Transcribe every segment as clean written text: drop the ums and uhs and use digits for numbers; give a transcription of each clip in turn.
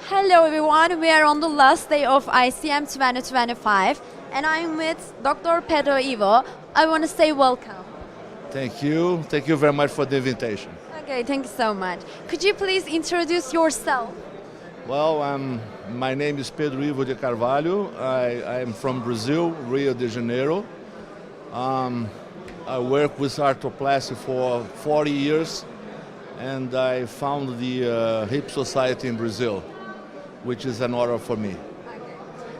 Hello everyone, we are on the last day of ICM 2025 and I'm with Dr. Pedro Ivo. I want to say welcome. Thank you. Thank you very much for the invitation. Okay, thank you so much. Could you please introduce yourself? Well, my name is Pedro Ivo De Carvalho. I am from Brazil, Rio de Janeiro. I work with arthroplasty for 40 years and I founded the Hip Society in Brazil, which is an honor for me.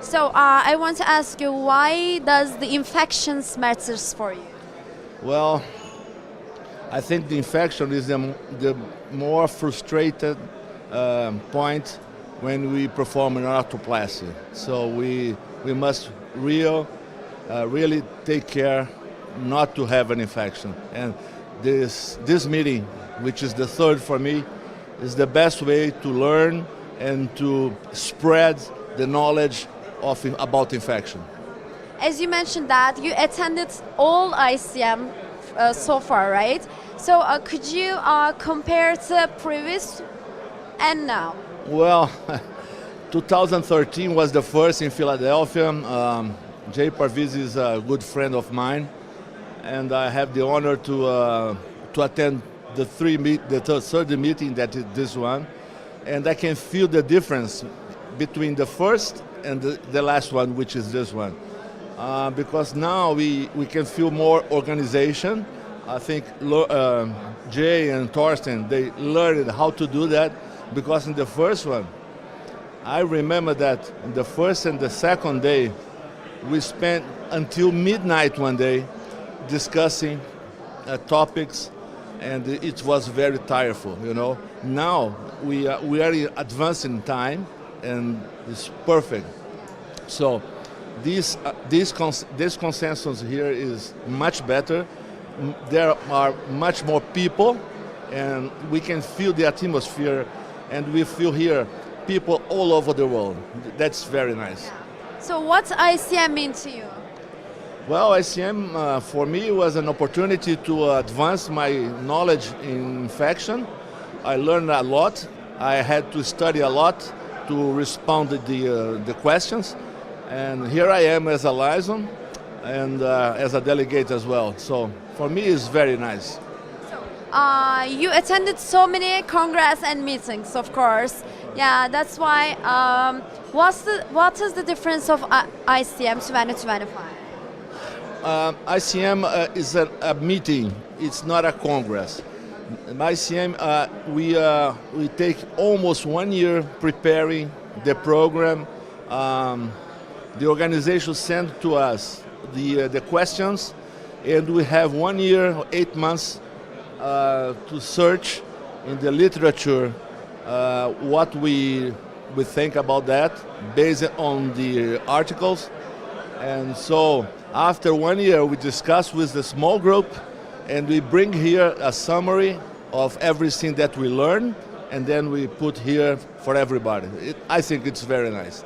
So I want to ask you, why does the infections matters for you? Well, I think the infection is the more frustrated point when we perform an arthroplasty. So we must really take care not to have an infection. And this meeting, which is the third for me, is the best way to learn and to spread the knowledge about infection. As you mentioned that you attended all ICM so far, right? So could you compare the previous and now? Well, 2013 was the first in Philadelphia. Jay Parviz is a good friend of mine, and I have the honor to attend the third meeting that is this one, and I can feel the difference between the first and the last one, which is this one, because now we can feel more organization. I think Jay and Thorsten, they learned how to do that, because in the first one, I remember that in the first and the second day, we spent until midnight one day discussing topics, and it was very tireful, you know. Now we are advancing time, and it's perfect. So this consensus here is much better. There are much more people, and we can feel the atmosphere, and we feel here people all over the world. That's very nice. So what's ICM mean to you? Well, ICM for me was an opportunity to advance my knowledge in infection. I learned a lot. I had to study a lot to respond to the questions. And here I am as a liaison and as a delegate as well. So for me, it's very nice. So you attended so many congress and meetings, of course. Yeah, that's why. What is the difference of ICM 2025? ICM is a meeting. It's not a congress. ICM, we take almost 1 year preparing the program. The organization sent to us the questions, and we have 1 year, 8 months to search in the literature what we think about that based on the articles. And so after 1 year, we discuss with the small group, and we bring here a summary of everything that we learn, and then we put here for everybody. I think it's very nice.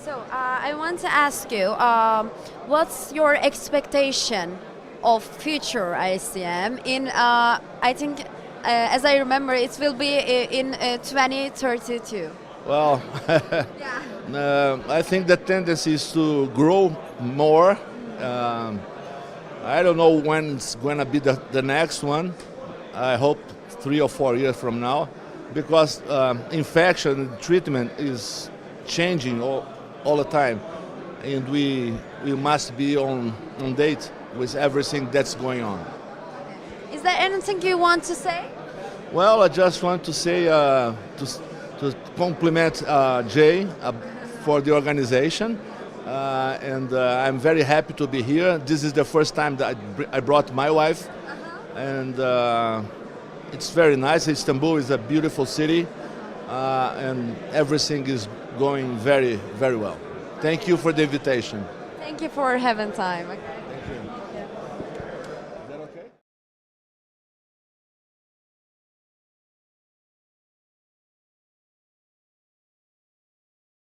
So I want to ask you, what's your expectation of future ICM in, I think, as I remember, it will be in 2032. Well, I think the tendency is to grow more. I don't know when it's going to be the next one. I hope 3 or 4 years from now, because infection treatment is changing all the time, and we must be on date with everything that's going on. Is there anything you want to say? Well, I just want to say to compliment Jay for the organization, and I'm very happy to be here. This is the first time that I brought my wife, and it's very nice. Istanbul is a beautiful city, and everything is going very, very well. Thank you for the invitation. Thank you for having time. Okay.